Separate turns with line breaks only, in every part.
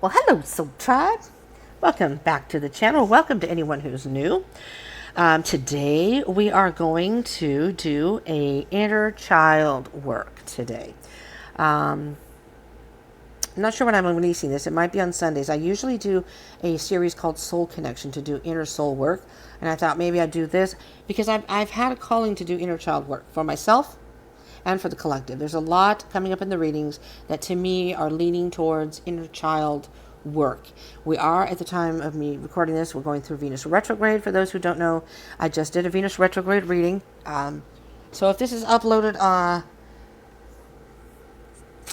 Well, hello, Soul Tribe. Welcome back to the channel. Welcome to anyone who's new. Today we are going to do a inner child work today. I'm not sure when I'm releasing this. It might be on Sundays. I usually do a series called Soul Connection to do inner soul work. And I thought maybe I'd do this because I've had a calling to do inner child work for myself and for the collective. There's a lot coming up in the readings that to me are leaning towards inner child work. We are, at the time of me recording this, we're going through Venus retrograde. For those who don't know, I just did a Venus retrograde reading. So if this is uploaded,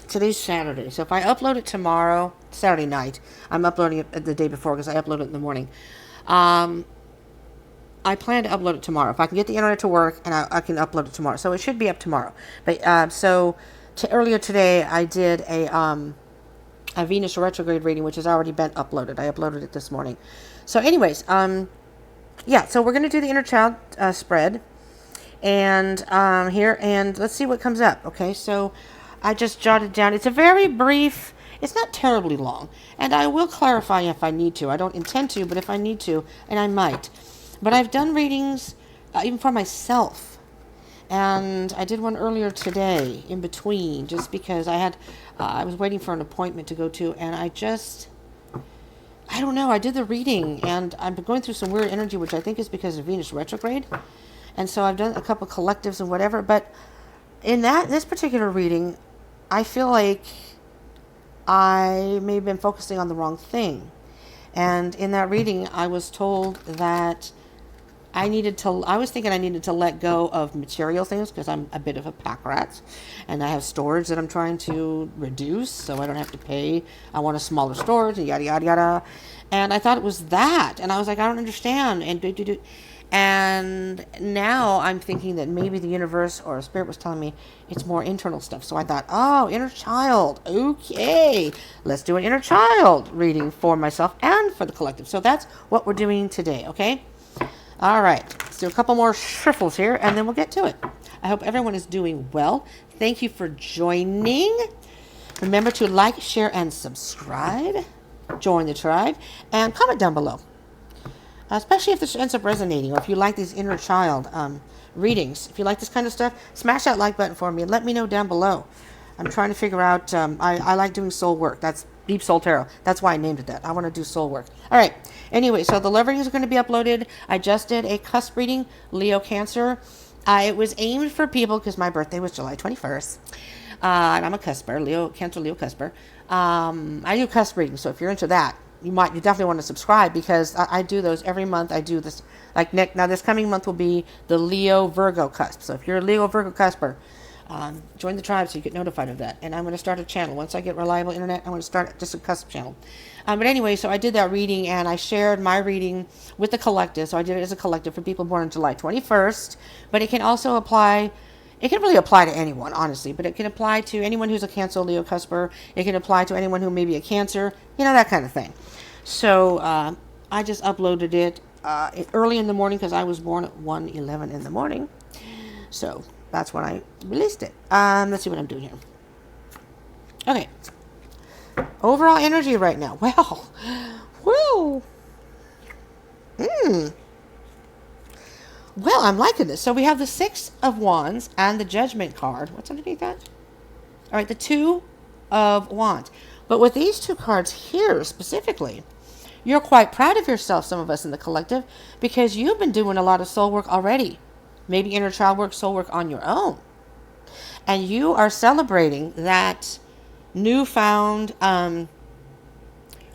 today's Saturday. So if I upload it tomorrow, Saturday night, I'm uploading it the day before because I upload it in the morning. I plan to upload it tomorrow. If I can get the internet to work, and I can upload it tomorrow. So it should be up tomorrow. But earlier today, I did a Venus retrograde reading, which has already been uploaded. I uploaded it this morning. So anyways, yeah, so we're going to do the inner child spread. And here, and let's see what comes up. Okay, so I just jotted down. It's a very brief, it's not terribly long. And I will clarify if I need to. I don't intend to, but if I need to, and I might. But I've done readings even for myself. And I did one earlier today in between, just because I was waiting for an appointment to go to, and I don't know, I did the reading, and I've been going through some weird energy, which I think is because of Venus retrograde. And so I've done a couple collectives and whatever, but in this particular reading, I feel like I may have been focusing on the wrong thing. And in that reading, I was told that I was thinking I needed to let go of material things because I'm a bit of a pack rat, and I have storage that I'm trying to reduce so I don't have to pay. I want a smaller storage, and yada yada yada. And I thought it was that, and I was like, I don't understand. And now I'm thinking that maybe the universe or spirit was telling me it's more internal stuff. So I thought, oh, inner child. Okay, let's do an inner child reading for myself and for the collective. So that's what we're doing today. Okay. All right, let's do a couple more shuffles here, and then we'll get to it. I hope everyone is doing well. Thank you for joining. Remember to like, share, and subscribe. Join the tribe, and comment down below. Especially if this ends up resonating, or if you like these inner child readings. If you like this kind of stuff, smash that like button for me, and let me know down below. I'm trying to figure out, I like doing soul work. That's Deep Soul Tarot. That's why I named it that. I want to do soul work. All right. Anyway, so the love readings are going to be uploaded. I just did a cusp reading, Leo Cancer. It was aimed for people because my birthday was July 21st. And I'm a cusper, Cancer Leo cusper. I do cusp readings, so if you're into that, you definitely want to subscribe because I do those every month. I do this, now this coming month will be the Leo Virgo cusp. So if you're a Leo Virgo cusper, join the tribe so you get notified of that. And I'm going to start a channel. Once I get reliable internet, I'm going to start just a cusp channel. But anyway, so I did that reading, and I shared my reading with the collective. So I did it as a collective for people born on July 21st. But it can also apply, it can really apply to anyone, honestly. But it can apply to anyone who's a Cancer, Leo, Cusper. It can apply to anyone who may be a Cancer, that kind of thing. So I just uploaded it early in the morning because I was born at 1:11 in the morning. So that's when I released it. Let's see what I'm doing here. Okay. Overall energy right now. Well. Well, I'm liking this. So we have the Six of Wands and the Judgment card. What's underneath that? All right, the Two of Wands. But with these two cards here specifically, you're quite proud of yourself, some of us in the collective, because you've been doing a lot of soul work already. Maybe inner child work, soul work on your own. And you are celebrating that newfound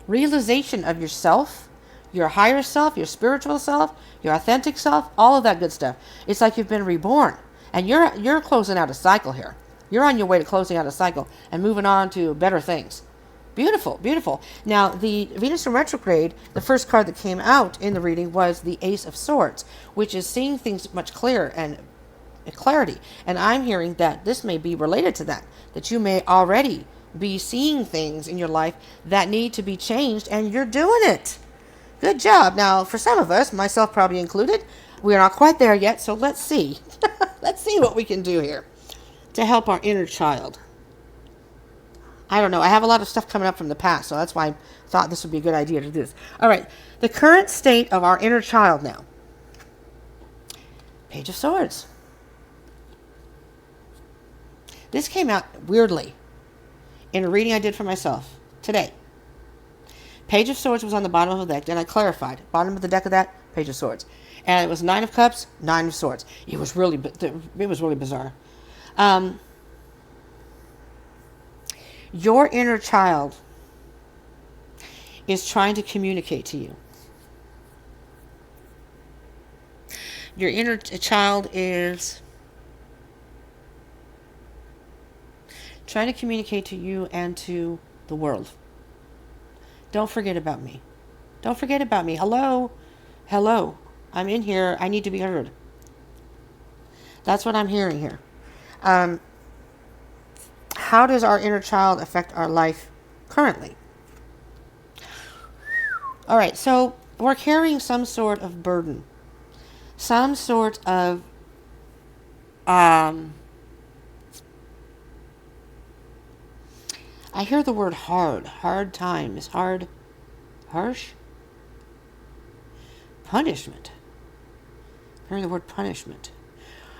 realization of yourself, your higher self, your spiritual self, your authentic self, all of that good stuff. It's like you've been reborn. And you're closing out a cycle here. You're on your way to closing out a cycle and moving on to better things. Beautiful, beautiful. Now, the Venus in retrograde, the first card that came out in the reading was the Ace of Swords, which is seeing things much clearer and clarity. And I'm hearing that this may be related to that you may already be seeing things in your life that need to be changed, and you're doing it. Good job. Now, for some of us, myself probably included, we are not quite there yet, so let's see. Let's see what we can do here to help our inner child. I don't know. I have a lot of stuff coming up from the past, so that's why I thought this would be a good idea to do this. All right. The current state of our inner child now. Page of Swords. This came out weirdly in a reading I did for myself today. Page of Swords was on the bottom of the deck, and I clarified. Bottom of the deck of that, Page of Swords. And it was 9 of Cups, 9 of Swords. It was really bizarre. Your inner child is trying to communicate to you. Your inner child is trying to communicate to you and to the world. Don't forget about me. Don't forget about me. Hello? Hello. I'm in here. I need to be heard. That's what I'm hearing here. How does our inner child affect our life currently? All right, so we're carrying some sort of burden. Some sort of I hear the word hard times, harsh, punishment. I hear the word punishment.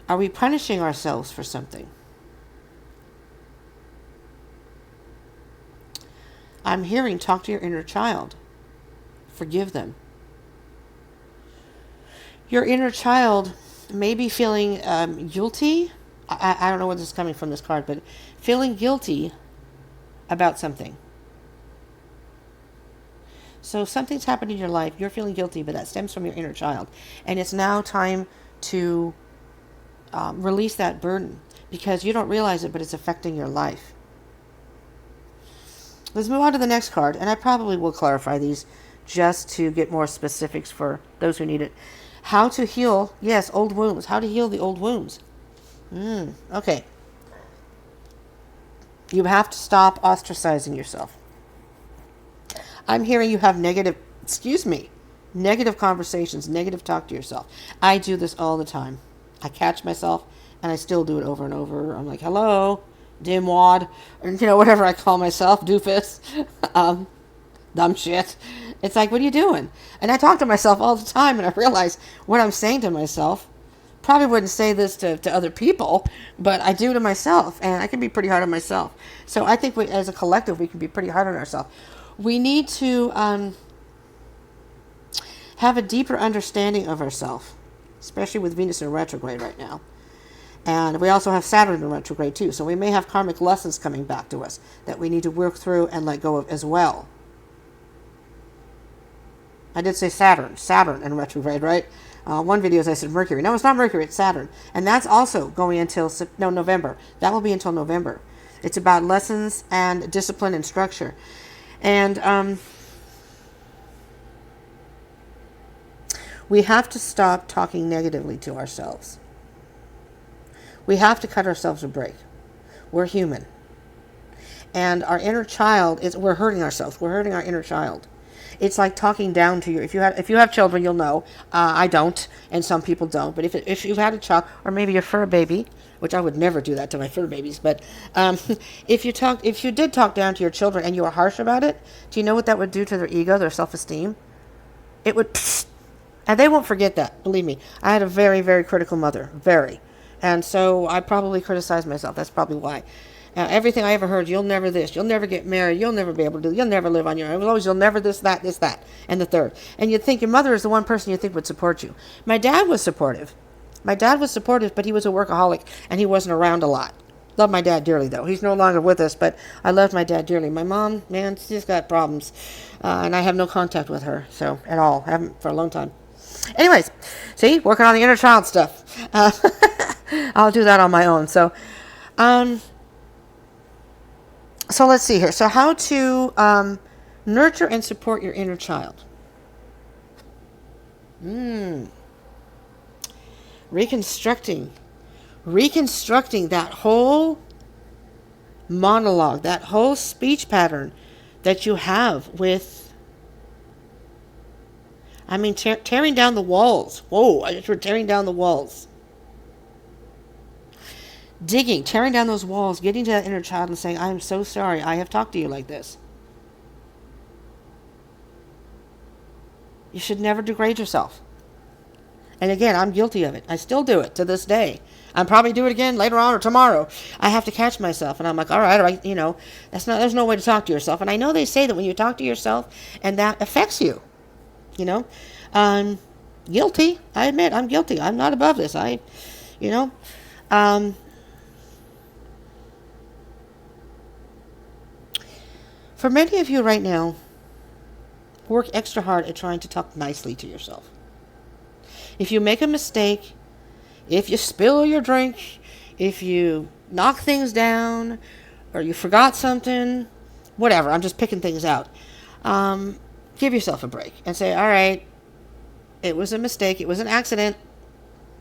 Are we punishing ourselves for something? I'm hearing talk to your inner child. Forgive them. Your inner child may be feeling guilty. I don't know where this is coming from, this card, but feeling guilty about something. So something's happened in your life. You're feeling guilty, but that stems from your inner child. And it's now time to release that burden because you don't realize it, but it's affecting your life. Let's move on to the next card. And I probably will clarify these just to get more specifics for those who need it. How to heal, yes, old wounds. How to heal the old wounds. Okay. You have to stop ostracizing yourself. I'm hearing you have negative conversations, negative talk to yourself. I do this all the time. I catch myself and I still do it over and over. I'm like, hello, dimwad, or whatever I call myself, doofus, dumb shit. It's like, what are you doing? And I talk to myself all the time and I realize what I'm saying to myself. Probably wouldn't say this to other people, but I do to myself, and I can be pretty hard on myself. So I think as a collective, we can be pretty hard on ourselves. We need to have a deeper understanding of ourselves, especially with Venus in retrograde right now. And we also have Saturn in retrograde too, so we may have karmic lessons coming back to us that we need to work through and let go of as well. I did say Saturn in retrograde, right? One video I said Mercury. No, it's not Mercury, it's Saturn. And that's also going until November. That will be until November. It's about lessons and discipline and structure. And we have to stop talking negatively to ourselves. We have to cut ourselves a break. We're human. And our inner child we're hurting ourselves. We're hurting our inner child. It's like talking down to you. If you have children, you'll know. I don't, and some people don't. But if you've had a child, or maybe a fur baby, which I would never do that to my fur babies, but if you did talk down to your children and you were harsh about it, do you know what that would do to their ego, their self-esteem? It would, and they won't forget that. Believe me, I had a very, very critical mother, and so I probably criticized myself. That's probably why. Everything I ever heard, you'll never this, you'll never get married, you'll never be able to do, you'll never live on your own. It was always, you'll never this, that, and the third. And you'd think your mother is the one person you think would support you. My dad was supportive. But he was a workaholic, and he wasn't around a lot. Love my dad dearly, though. He's no longer with us, but I loved my dad dearly. My mom, man, she's got problems, and I have no contact with her, so at all. I haven't for a long time. Anyways, see, working on the inner child stuff. I'll do that on my own. So let's see here. So how to nurture and support your inner child. Reconstructing that whole monologue, that whole speech pattern that you have with, tearing down the walls. Whoa, I just heard tearing down the walls. Digging, tearing down those walls, getting to that inner child and saying, I am so sorry I have talked to you like this. You should never degrade yourself. And again, I'm guilty of it. I still do it to this day. I'll probably do it again later on or tomorrow. I have to catch myself, and I'm like, all right, there's no way to talk to yourself. And I know they say that when you talk to yourself, and that affects you, you know, guilty. I admit I'm guilty. I'm not above this. You know, for many of you right now, work extra hard at trying to talk nicely to yourself. If you make a mistake, if you spill your drink, if you knock things down, or you forgot something, whatever, I'm just picking things out. Give yourself a break and say, all right, it was a mistake. It was an accident.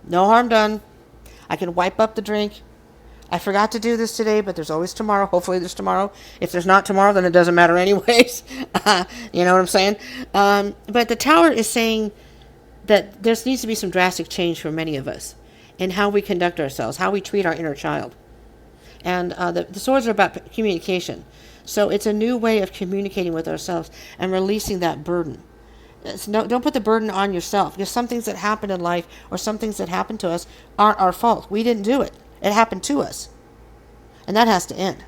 No harm done. I can wipe up the drink. I forgot to do this today, but there's always tomorrow. Hopefully there's tomorrow. If there's not tomorrow, then it doesn't matter anyways. You know what I'm saying? But the tower is saying that there needs to be some drastic change for many of us in how we conduct ourselves, how we treat our inner child. And the swords are about communication. So it's a new way of communicating with ourselves and releasing that burden. Don't put the burden on yourself, because some things that happen in life or some things that happen to us aren't our fault. We didn't do it. It happened to us. And that has to end.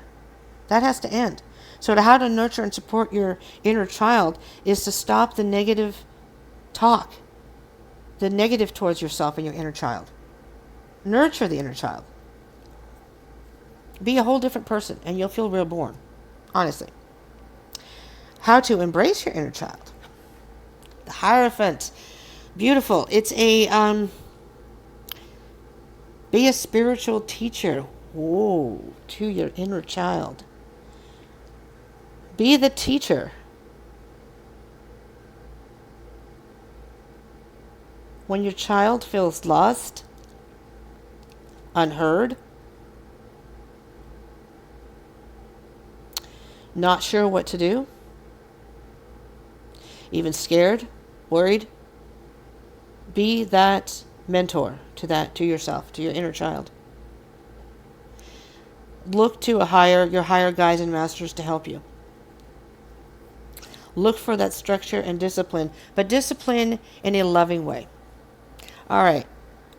That has to end. So how to nurture and support your inner child is to stop the negative talk, the negative towards yourself and your inner child. Nurture the inner child. Be a whole different person and you'll feel reborn. Honestly. How to embrace your inner child. The Hierophant. Beautiful. It's be a spiritual teacher. Whoa, to your inner child. Be the teacher. When your child feels lost, unheard, not sure what to do, even scared, worried, be that mentor to yourself, to your inner child. Look to your higher guides and masters to help you. Look for that structure and discipline, but discipline in a loving way. All right,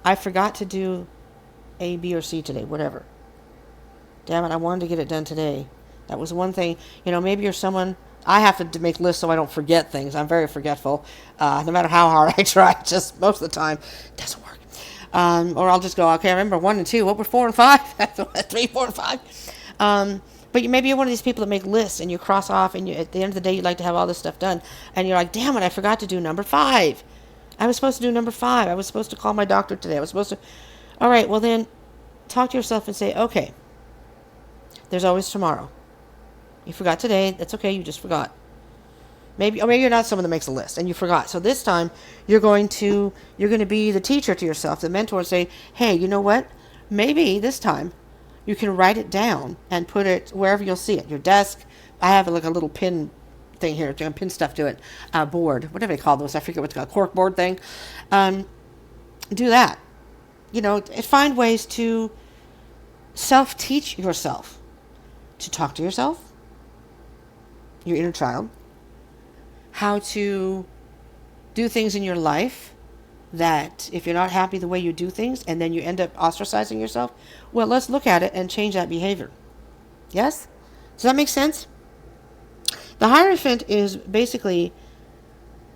I forgot to do A, B, or C today, whatever. Damn it, I wanted to get it done today. That was one thing. Maybe you're someone, I have to make lists so I don't forget things. I'm very forgetful. No matter how hard I try, just most of the time, it doesn't work. Or I'll just go, okay, I remember 1 and 2. What were 4 and 5? 3, 4, and 5. But maybe you're one of these people that make lists and you cross off, and at the end of the day, you'd like to have all this stuff done. And you're like, damn it, I forgot to do number 5. I was supposed to do number 5. I was supposed to call my doctor today. I was supposed to. All right, well then, talk to yourself and say, okay, there's always tomorrow. You forgot today. That's okay. You just forgot. Maybe you're not someone that makes a list and you forgot. So this time you're going to be the teacher to yourself, the mentor, and say, hey, you know what? Maybe this time you can write it down and put it wherever you'll see it. Your desk. I have like a little pin thing here. Pin stuff to it. Board. Whatever they call those. I forget what it's called. Cork board thing. Do that. Find ways to self-teach yourself. To talk to yourself. Your inner child. How to do things in your life that if you're not happy the way you do things and then you end up ostracizing yourself, well, let's look at it and change that behavior. Yes? Does that make sense? The Hierophant is basically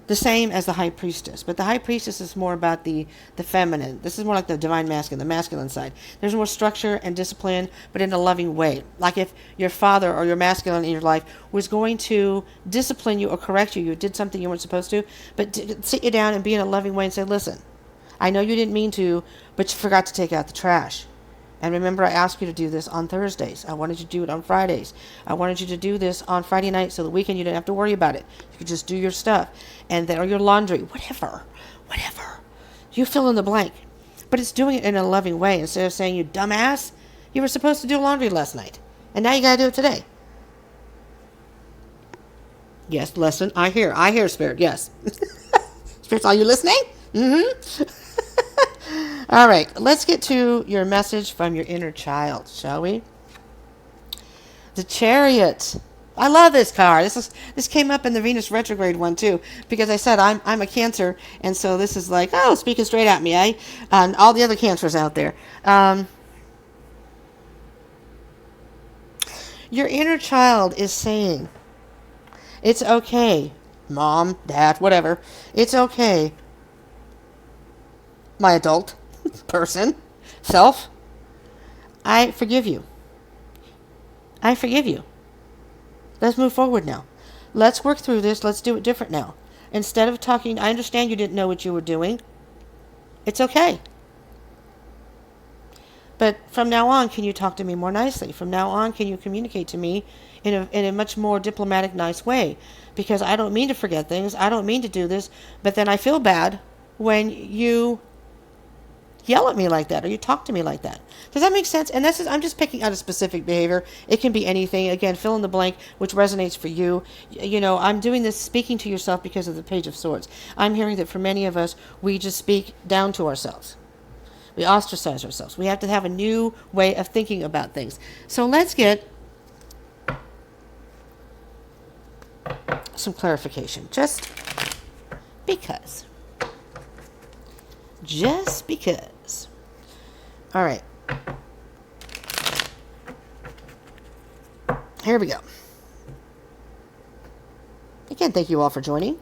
the same as the High Priestess, but the High Priestess is more about the feminine. This is more like the divine masculine, the masculine side. There's more structure and discipline, but in a loving way. Like if your father or your masculine in your life was going to discipline you or correct you, you did something you weren't supposed to, but sit you down and be in a loving way and say, listen, I know you didn't mean to, but you forgot to take out the trash. And remember, I asked you to do this on Thursdays. I wanted you to do it on Fridays. I wanted you to do this on Friday night so the weekend you didn't have to worry about it. You could just do your stuff. And then, or your laundry, whatever. You fill in the blank. But it's doing it in a loving way. Instead of saying, you dumbass, you were supposed to do laundry last night. And now you got to do it today. Yes, listen, I hear, Spirit, yes. Spirit, are you listening? Mm-hmm. All right, let's get to your message from your inner child, shall we? The Chariot. I love this card. This came up in the Venus retrograde one too, because I said I'm a Cancer, and so this is like, oh, speaking straight at me, eh? And all the other Cancers out there. Your inner child is saying, it's okay, mom, dad, whatever. It's okay, my adult person, self. I forgive you. I forgive you. Let's move forward now. Let's work through this. Let's do it different now. Instead of talking, I understand you didn't know what you were doing. It's okay. But from now on, can you talk to me more nicely? From now on, can you communicate to me in a much more diplomatic, nice way? Because I don't mean to forget things. I don't mean to do this. But then I feel bad when you yell at me like that or you talk to me like that. Does that make sense? And this is, I'm just picking out a specific behavior. It can be anything. Again, fill in the blank, which resonates for you. You know, I'm doing this speaking to yourself because of the Page of Swords. I'm hearing that for many of us, we just speak down to ourselves. We ostracize ourselves. We have to have a new way of thinking about things. So let's get some clarification. Just because. Just because. All right. Here we go. Again, thank you all for joining.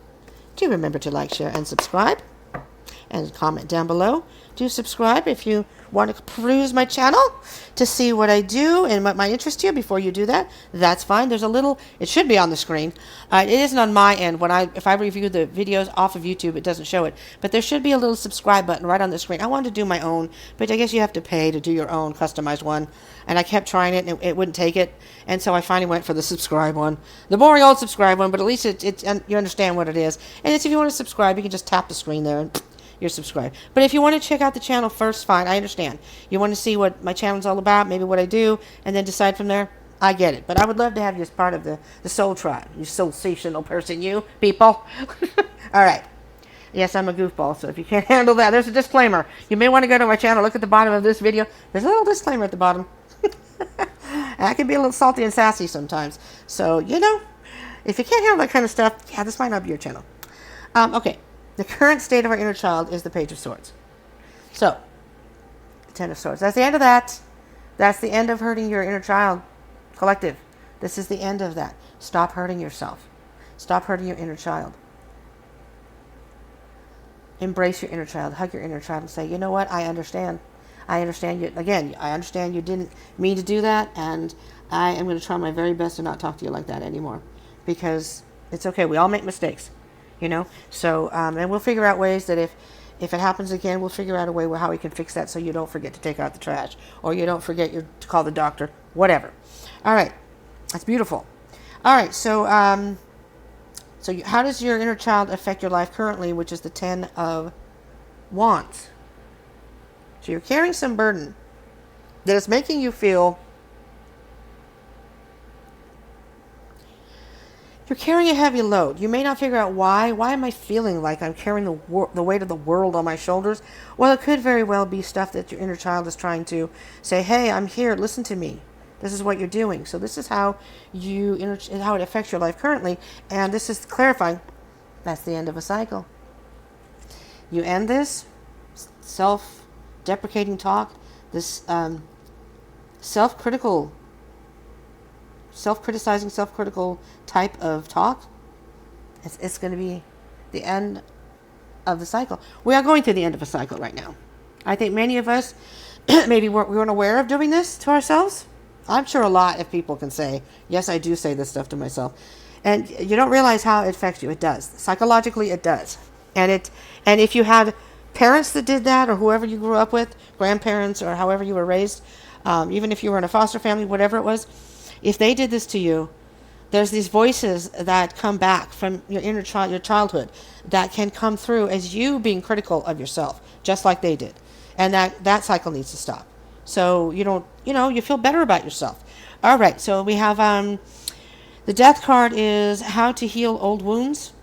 Do remember to like, share, and subscribe. And comment down below. Do subscribe if you want to peruse my channel to see what I do and what might interest you. Before you do that, that's fine. There's a little, it should be on the screen. It isn't on my end. If I review the videos off of YouTube, it doesn't show it. But there should be a little subscribe button right on the screen. I wanted to do my own, but I guess you have to pay to do your own customized one. And I kept trying it, and it wouldn't take it. And so I finally went for the subscribe one. The boring old subscribe one, but at least you understand what it is. And it's, if you want to subscribe, you can just tap the screen there and you're subscribed. But if you want to check out the channel first, fine, I understand. You want to see what my channel's all about, maybe what I do, and then decide from there, I get it. But I would love to have you as part of the soul tribe, you soul-sational person, you people. All right. Yes, I'm a goofball, so if you can't handle that, there's a disclaimer. You may want to go to my channel, look at the bottom of this video. There's a little disclaimer at the bottom. I can be a little salty and sassy sometimes. So, you know, if you can't handle that kind of stuff, yeah, this might not be your channel. Okay. The current state of our inner child is the Page of Swords. So, Ten of Swords. That's the end of that. That's the end of hurting your inner child. Collective. This is the end of that. Stop hurting yourself. Stop hurting your inner child. Embrace your inner child. Hug your inner child and say, you know what? I understand. I understand you. Again, I understand you didn't mean to do that, and I am going to try my very best to not talk to you like that anymore. Because it's okay. We all make mistakes. You know, so, and we'll figure out ways that if it happens again, we'll figure out a way how we can fix that so you don't forget to take out the trash or you don't forget to call the doctor, whatever. All right. That's beautiful. All right. So, how does your inner child affect your life currently, which is the Ten of Wands? So you're carrying some burden that is making you feel you're carrying a heavy load. You may not figure out why. Why am I feeling like I'm carrying the weight of the world on my shoulders? Well, it could very well be stuff that your inner child is trying to say, hey, I'm here. Listen to me. This is what you're doing. So this is how how it affects your life currently. And this is clarifying. That's the end of a cycle. You end this self-deprecating talk, this self-criticizing, self-critical type of talk. It's going to be the end of the cycle. We are going through the end of a cycle right now. I think many of us maybe weren't aware of doing this to ourselves. I'm sure a lot of people can say, yes, I do say this stuff to myself. And you don't realize how it affects you. It does. Psychologically, it does. And if you had parents that did that, or whoever you grew up with, grandparents, or however you were raised, even if you were in a foster family, whatever it was, if they did this to you, there's these voices that come back from your inner child, your childhood, that can come through as you being critical of yourself, just like they did. And that cycle needs to stop. So you don't, you feel better about yourself. All right, so we have the Death card is how to heal old wounds.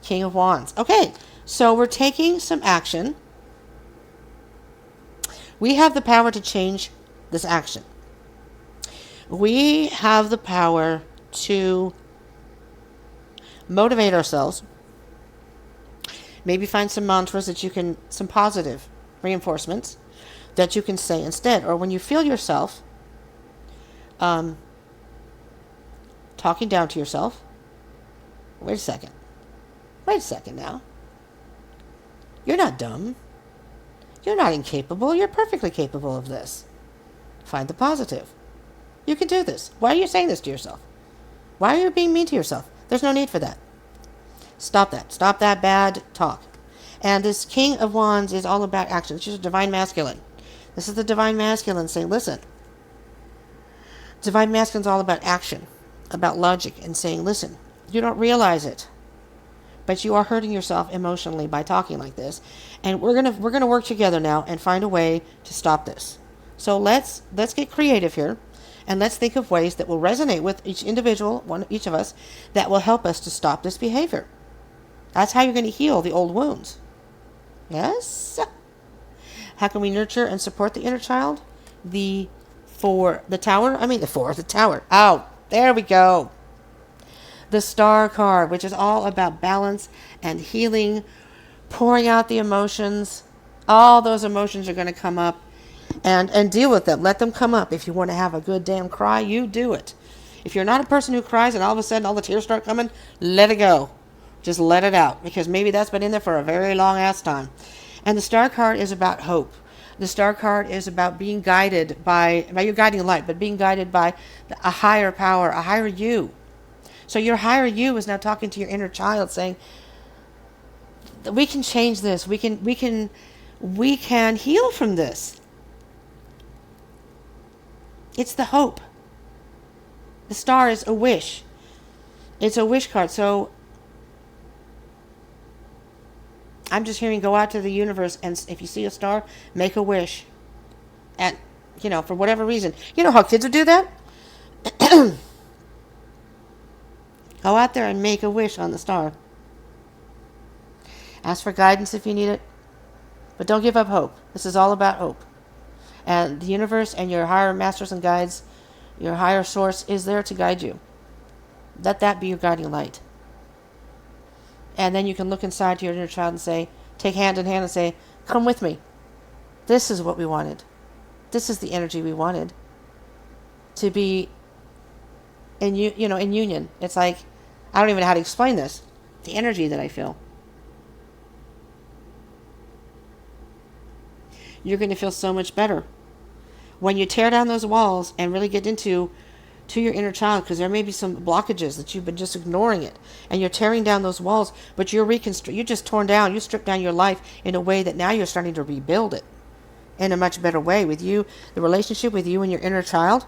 King of Wands. Okay, so we're taking some action We have the power to change this action. We have the power to motivate ourselves. Maybe find some mantras that you can, some positive reinforcements that you can say instead. Or when you feel yourself talking down to yourself, wait a second. Wait a second now. You're not dumb. You're not incapable. You're perfectly capable of this. Find the positive. You can do this. Why are you saying this to yourself? Why are you being mean to yourself? There's no need for that. Stop that. Stop that bad talk. And this King of Wands is all about action. It's just divine masculine. This is the divine masculine saying, listen. Divine masculine is all about action, about logic, and saying, listen, you don't realize it, but you are hurting yourself emotionally by talking like this. And we're gonna work together now and find a way to stop this. So let's get creative here. And let's think of ways that will resonate with each individual, each of us, that will help us to stop this behavior. That's how you're going to heal the old wounds. Yes? How can we nurture and support the inner child? The Tower. Oh, there we go. The Star card, which is all about balance and healing, pouring out the emotions. All those emotions are going to come up. And deal with them. Let them come up. If you want to have a good damn cry, you do it. If you're not a person who cries and all of a sudden all the tears start coming, let it go. Just let it out. Because maybe that's been in there for a very long ass time. And the Star card is about hope. The Star card is about being guided by your guiding light, but being guided by a higher power, a higher you. So your higher you is now talking to your inner child saying, we can change this. We can heal from this. It's the hope. The Star is a wish. It's a wish card. So I'm just hearing, go out to the universe, and if you see a star, make a wish. And, for whatever reason. You know how kids would do that? Go out there and make a wish on the star. Ask for guidance if you need it. But don't give up hope. This is all about hope. And the universe and your higher masters and guides, your higher source is there to guide you. Let that be your guiding light. And then you can look inside to your inner child and say, take hand in hand and say, come with me. This is what we wanted. This is the energy we wanted. To be in union. It's like, I don't even know how to explain this. The energy that I feel. You're going to feel so much better when you tear down those walls and really get into your inner child, because there may be some blockages that you've been just ignoring it, and you're tearing down those walls, but you just stripped down your life in a way that now you're starting to rebuild it in a much better way with you, the relationship with you and your inner child.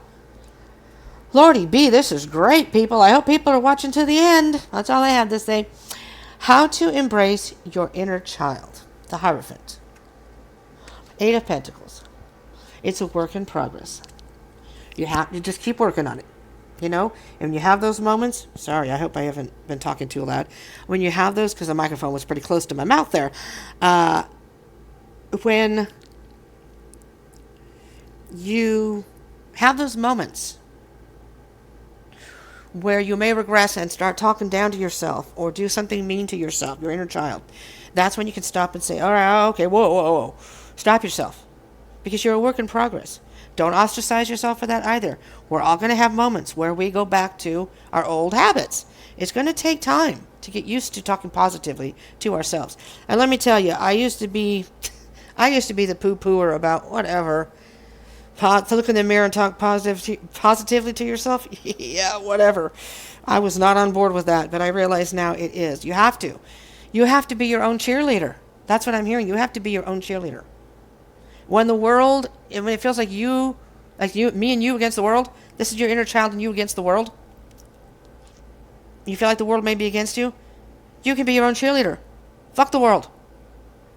Lordy B, this is great, people. I hope people are watching to the end. That's all I have to say. How to embrace your inner child. The Hierophant. 8 of Pentacles. It's a work in progress. You just keep working on it. And when you have those moments, sorry, I hope I haven't been talking too loud. When you have those, because the microphone was pretty close to my mouth there. When you have those moments where you may regress and start talking down to yourself or do something mean to yourself, your inner child, that's when you can stop and say, all right, okay, whoa. Stop yourself, because you're a work in progress. Don't ostracize yourself for that either. We're all going to have moments where we go back to our old habits. It's going to take time to get used to talking positively to ourselves. And let me tell you, I used to be the poo-pooer about whatever. To look in the mirror and talk positively to yourself. Yeah, whatever. I was not on board with that, but I realize now it is. You have to. You have to be your own cheerleader. That's what I'm hearing. You have to be your own cheerleader. When it feels like me and you against the world, this is your inner child and you against the world. You feel like the world may be against you. You can be your own cheerleader. Fuck the world.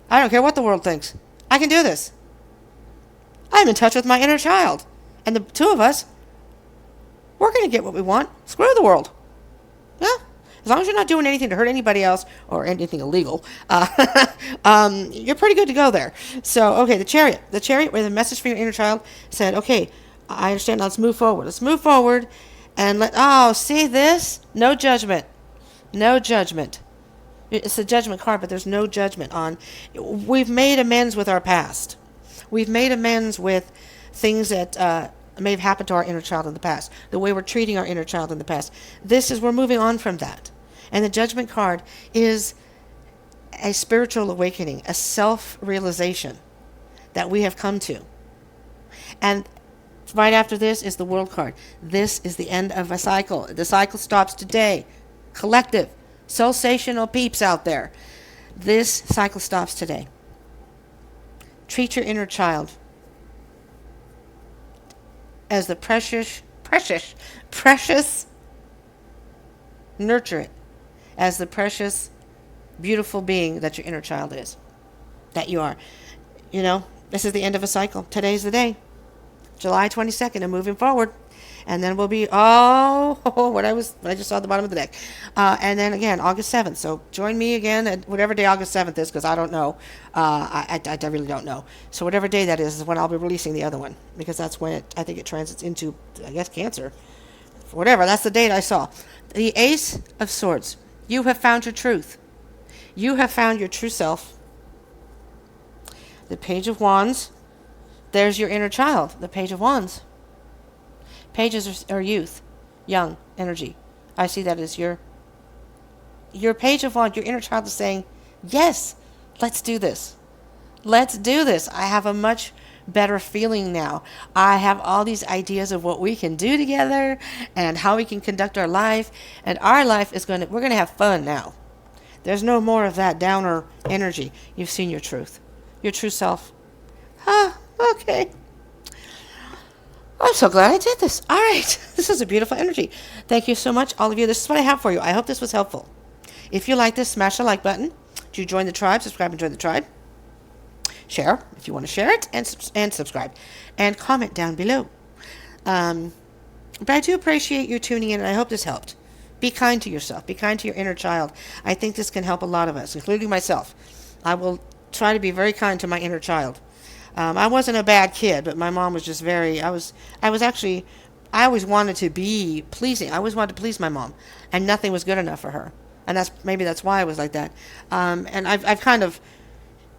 I don't care what the world thinks. I can do this. I'm in touch with my inner child. And the two of us, we're going to get what we want. Screw the world. Yeah? As long as you're not doing anything to hurt anybody else or anything illegal, you're pretty good to go there. So, okay, the chariot with a message for your inner child said, okay, I understand. Let's move forward. Let's move forward and see this? No judgment. No judgment. It's a judgment card, but there's no judgment on. We've made amends with our past. We've made amends with things that may have happened to our inner child in the past, the way we're treating our inner child in the past. We're moving on from that. And the judgment card is a spiritual awakening, a self-realization that we have come to. And right after this is the world card. This is the end of a cycle. The cycle stops today. Collective, sensational peeps out there. This cycle stops today. Treat your inner child as the precious, nurture it as the precious, beautiful being that your inner child is, that you are. This is the end of a cycle. Today's the day. July 22nd and moving forward. And then we'll be, what I just saw at the bottom of the deck. And then again, August 7th. So join me again at whatever day August 7th is, because I don't know. I really don't know. So whatever day that is when I'll be releasing the other one, because that's when I think it transits into, I guess, Cancer. Whatever, that's the date I saw. The Ace of Swords. You have found your truth. You have found your true self. The Page of Wands. There's your inner child, the Page of Wands. Pages are youth, young, energy. I see that as your Page of Wands, your inner child is saying, yes, let's do this. Let's do this. I have a much better feeling now. I have all these ideas of what we can do together and how we can conduct our life. And our life we're going to have fun now. There's no more of that downer energy. You've seen your truth, your true self. Okay. I'm so glad I did this. All right. This is a beautiful energy. Thank you so much, all of you. This is what I have for you. I hope this was helpful. If you like this, smash the like button. Do you join the tribe? Subscribe and join the tribe. Share if you want to share it, and subscribe. And comment down below. But I do appreciate you tuning in, and I hope this helped. Be kind to yourself. Be kind to your inner child. I think this can help a lot of us, including myself. I will try to be very kind to my inner child. I wasn't a bad kid, but my mom was just I always wanted to be pleasing. I always wanted to please my mom, and nothing was good enough for her. And that's why I was like that. And I've kind of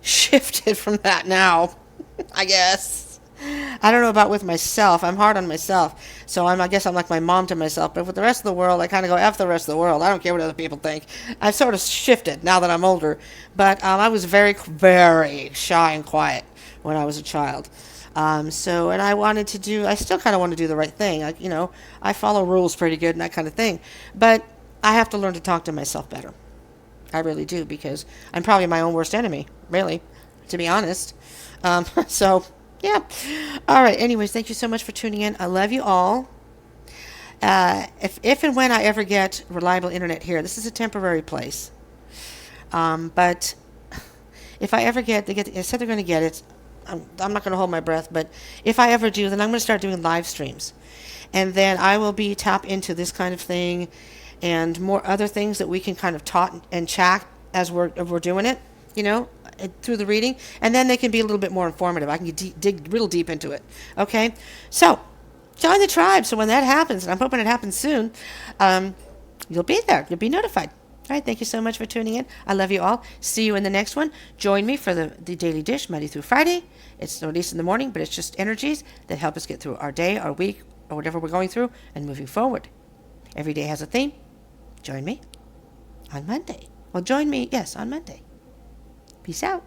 shifted from that now, I guess. I don't know about with myself. I'm hard on myself. So I guess I'm like my mom to myself. But with the rest of the world, I kind of go, F the rest of the world. I don't care what other people think. I've sort of shifted now that I'm older. But I was very, very shy and quiet when I was a child. And I still kind of want to do the right thing. I follow rules pretty good and that kind of thing. But I have to learn to talk to myself better. I really do, because I'm probably my own worst enemy, really, to be honest. So, yeah. All right. Anyways, thank you so much for tuning in. I love you all. If and when I ever get reliable internet here, this is a temporary place. But if I ever they said they're going to get it. I'm not going to hold my breath, but if I ever do, then I'm going to start doing live streams. And then I will tap into this kind of thing and more other things that we can kind of talk and chat as we're doing it, through the reading. And then they can be a little bit more informative. I can dig real deep into it. Okay? So, join the tribe. So when that happens, and I'm hoping it happens soon, you'll be there. You'll be notified. All right, thank you so much for tuning in. I love you all. See you in the next one. Join me for the Daily Dish, Monday through Friday. It's released in the morning, but it's just energies that help us get through our day, our week, or whatever we're going through and moving forward. Every day has a theme. Join me on Monday. Well, join me, yes, on Monday. Peace out.